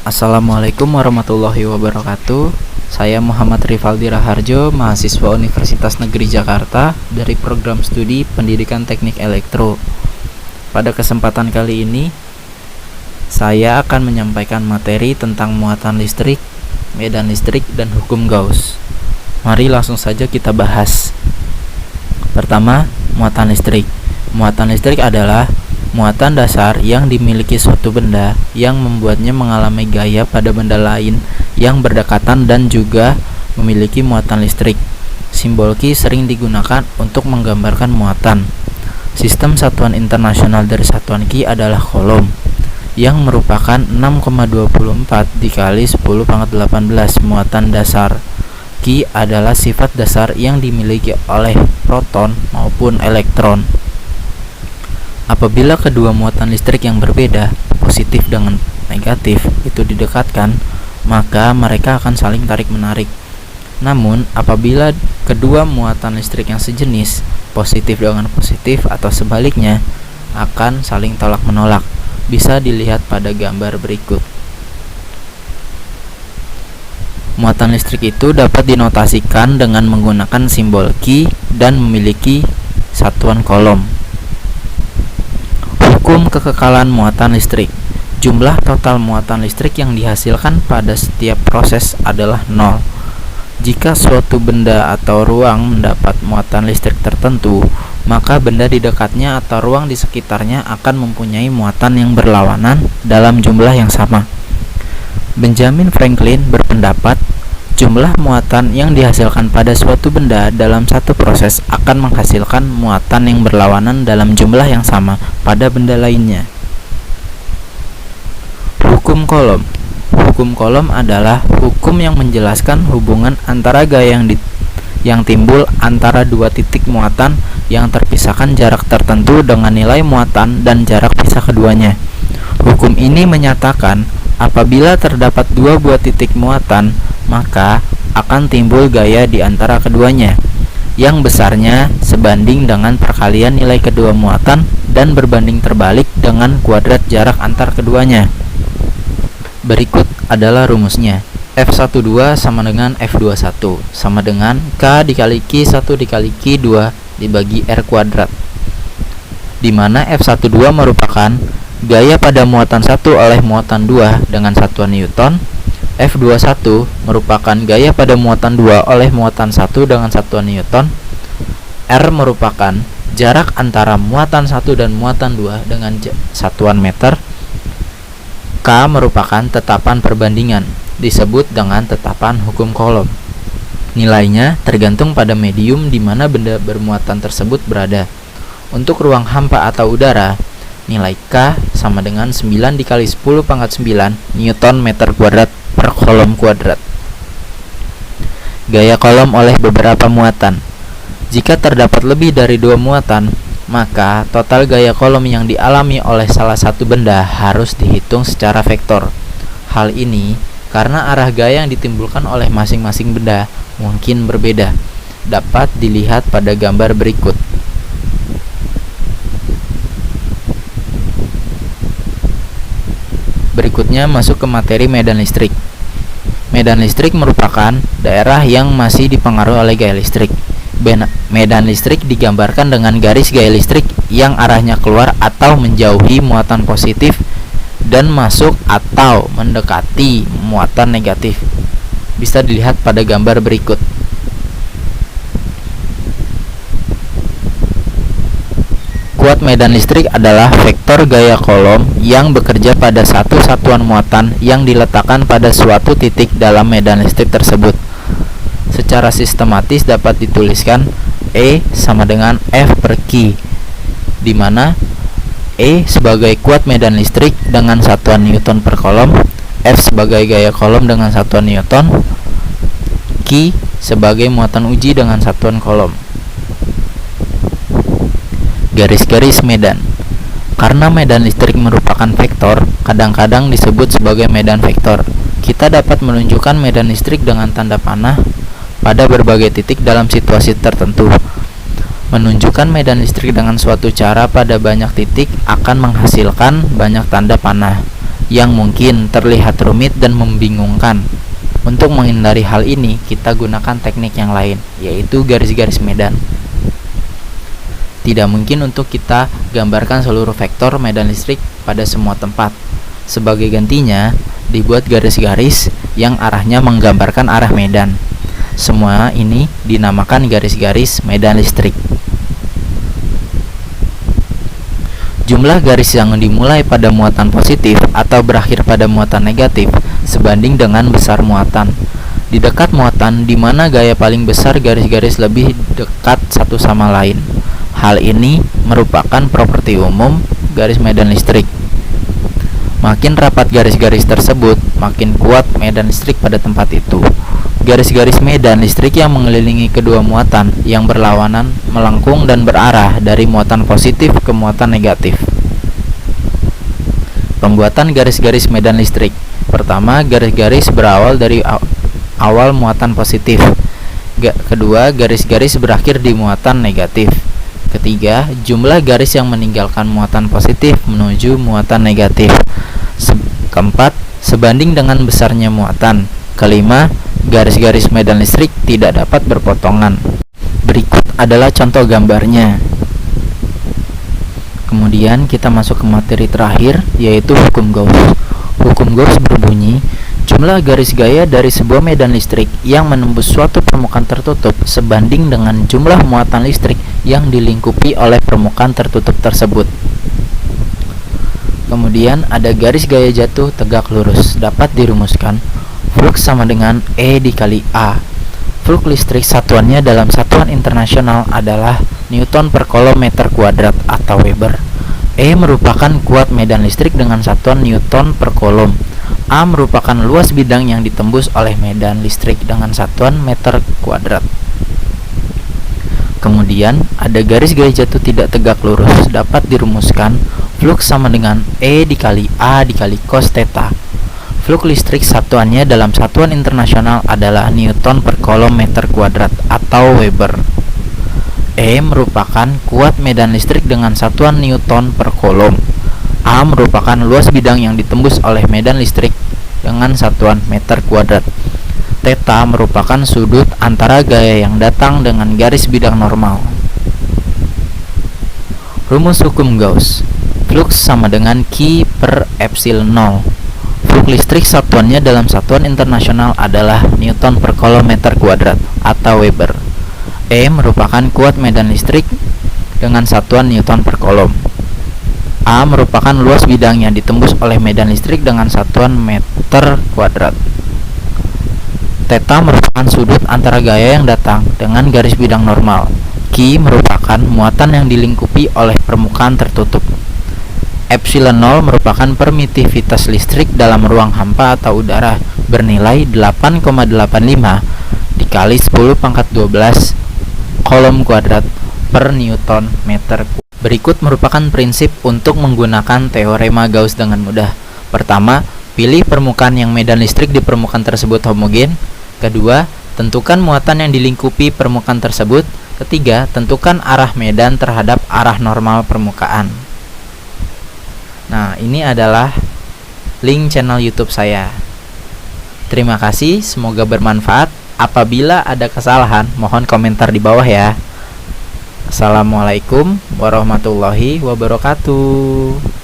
Assalamualaikum warahmatullahi wabarakatuh. Saya Muhammad Rifaldi Raharjo, mahasiswa Universitas Negeri Jakarta dari program studi Pendidikan Teknik Elektro. Pada kesempatan kali ini, saya akan menyampaikan materi tentang muatan listrik, medan listrik, dan hukum Gauss. Mari langsung saja kita bahas. Pertama, muatan listrik. Muatan listrik adalah muatan dasar yang dimiliki suatu benda yang membuatnya mengalami gaya pada benda lain yang berdekatan dan juga memiliki muatan listrik. Simbol Ki sering digunakan untuk menggambarkan muatan. Sistem satuan internasional dari satuan Ki adalah Coulomb, yang merupakan 6,24 dikali 10⁻18 muatan dasar. Ki adalah sifat dasar yang dimiliki oleh proton maupun elektron. Apabila kedua muatan listrik yang berbeda, positif dengan negatif, itu didekatkan, maka mereka akan saling tarik-menarik. Namun, apabila kedua muatan listrik yang sejenis, positif dengan positif atau sebaliknya, akan saling tolak-menolak. Bisa dilihat pada gambar berikut. Muatan listrik itu dapat dinotasikan dengan menggunakan simbol Ki dan memiliki satuan Coulomb. Hukum kekekalan muatan listrik. Jumlah total muatan listrik yang dihasilkan pada setiap proses adalah 0. Jika suatu benda atau ruang mendapat muatan listrik tertentu, maka benda di dekatnya atau ruang di sekitarnya akan mempunyai muatan yang berlawanan dalam jumlah yang sama. Benjamin Franklin berpendapat jumlah muatan yang dihasilkan pada suatu benda dalam satu proses akan menghasilkan muatan yang berlawanan dalam jumlah yang sama pada benda lainnya. Hukum Coulomb. Hukum Coulomb adalah hukum yang menjelaskan hubungan antara gaya yang timbul antara dua titik muatan yang terpisahkan jarak tertentu dengan nilai muatan dan jarak pisah keduanya. Hukum ini menyatakan apabila terdapat dua buah titik muatan, maka akan timbul gaya di antara keduanya, yang besarnya sebanding dengan perkalian nilai kedua muatan dan berbanding terbalik dengan kuadrat jarak antar keduanya. Berikut adalah rumusnya. F12 sama dengan F21 sama dengan K dikali Q1 dikali Q2 dibagi R kuadrat, di mana F12 merupakan gaya pada muatan 1 oleh muatan 2 dengan satuan Newton. F21 merupakan gaya pada muatan 2 oleh muatan 1 dengan satuan Newton. R merupakan jarak antara muatan 1 dan muatan 2 dengan satuan meter. K merupakan tetapan perbandingan, disebut dengan tetapan hukum Coulomb. Nilainya tergantung pada medium di mana benda bermuatan tersebut berada. Untuk ruang hampa atau udara, nilai K sama dengan 9 dikali 10⁻9 Newton meter kuadrat per Coulomb kuadrat. Gaya Coulomb oleh beberapa muatan. Jika terdapat lebih dari 2 muatan, maka total gaya Coulomb yang dialami oleh salah satu benda harus dihitung secara vektor. Hal ini karena arah gaya yang ditimbulkan oleh masing-masing benda mungkin berbeda. Dapat dilihat pada gambar berikut. Berikutnya masuk ke materi medan listrik. Medan listrik merupakan daerah yang masih dipengaruhi oleh gaya listrik. Medan listrik digambarkan dengan garis gaya listrik yang arahnya keluar atau menjauhi muatan positif dan masuk atau mendekati muatan negatif. Bisa dilihat pada gambar berikut. Kuat medan listrik adalah vektor gaya Coulomb yang bekerja pada satu satuan muatan yang diletakkan pada suatu titik dalam medan listrik tersebut. Secara sistematis dapat dituliskan E sama dengan F per Q, di mana E sebagai kuat medan listrik dengan satuan Newton per Coulomb, F sebagai gaya Coulomb dengan satuan Newton, Q sebagai muatan uji dengan satuan Coulomb. Garis-garis medan. Karena medan listrik merupakan vektor, kadang-kadang disebut sebagai medan vektor. Kita dapat menunjukkan medan listrik dengan tanda panah pada berbagai titik dalam situasi tertentu. Menunjukkan medan listrik dengan suatu cara pada banyak titik akan menghasilkan banyak tanda panah. yang mungkin terlihat rumit dan membingungkan. Untuk menghindari hal ini, kita gunakan teknik yang lain, yaitu garis-garis medan. Tidak mungkin untuk kita gambarkan seluruh vektor medan listrik pada semua tempat. Sebagai gantinya, dibuat garis-garis yang arahnya menggambarkan arah medan. Semua ini dinamakan garis-garis medan listrik. Jumlah garis yang dimulai pada muatan positif atau berakhir pada muatan negatif sebanding dengan besar muatan. Di dekat muatan, di mana gaya paling besar garis-garis lebih dekat satu sama lain. Hal ini merupakan properti umum garis medan listrik. Makin rapat garis-garis tersebut, makin kuat medan listrik pada tempat itu. Garis-garis medan listrik yang mengelilingi kedua muatan yang berlawanan melengkung dan berarah dari muatan positif ke muatan negatif. Pembuatan garis-garis medan listrik. Pertama, garis-garis berawal dari awal muatan positif. Kedua, garis-garis berakhir di muatan negatif. Ketiga, jumlah garis yang meninggalkan muatan positif menuju muatan negatif. Keempat, sebanding dengan besarnya muatan. Kelima, garis-garis medan listrik tidak dapat berpotongan. Berikut adalah contoh gambarnya. Kemudian kita masuk ke materi terakhir, yaitu hukum Gauss. Hukum Gauss berbunyi, jumlah garis gaya dari sebuah medan listrik yang menembus suatu permukaan tertutup sebanding dengan jumlah muatan listrik yang dilingkupi oleh permukaan tertutup tersebut. Kemudian ada garis gaya jatuh tegak lurus. Dapat dirumuskan, flux sama dengan E dikali A. Flux listrik satuannya dalam satuan internasional adalah Newton per kolom meter kuadrat atau Weber. E merupakan kuat medan listrik dengan satuan Newton per kolom. A merupakan luas bidang yang ditembus oleh medan listrik dengan satuan meter kuadrat. Kemudian ada garis gaya jatuh tidak tegak lurus. Dapat dirumuskan, flux sama dengan E dikali A dikali cos theta. Flux listrik satuannya dalam satuan internasional adalah Newton per kolom meter kuadrat atau Weber. E merupakan kuat medan listrik dengan satuan Newton per kolom. A merupakan luas bidang yang ditembus oleh medan listrik dengan satuan meter kuadrat. Theta merupakan sudut antara gaya yang datang dengan garis bidang normal. Rumus hukum Gauss. Flux sama dengan Q per epsilon 0. Flux listrik satuannya dalam satuan internasional adalah Newton per kolom meter kuadrat atau Weber. E merupakan kuat medan listrik dengan satuan Newton per kolom. A merupakan luas bidang yang ditembus oleh medan listrik dengan satuan meter kuadrat. Theta merupakan sudut antara gaya yang datang dengan garis bidang normal. Q merupakan muatan yang dilingkupi oleh permukaan tertutup. Epsilon 0 merupakan permitivitas listrik dalam ruang hampa atau udara bernilai 8,85 dikali 10 pangkat 12 kolom kuadrat per Newton meter. Berikut merupakan prinsip untuk menggunakan teorema Gauss dengan mudah. Pertama, pilih permukaan yang medan listrik di permukaan tersebut homogen. Kedua, tentukan muatan yang dilingkupi permukaan tersebut. Ketiga, tentukan arah medan terhadap arah normal permukaan. Nah, ini adalah link channel YouTube saya. Terima kasih, semoga bermanfaat. Apabila ada kesalahan, mohon komentar di bawah ya. Assalamualaikum warahmatullahi wabarakatuh.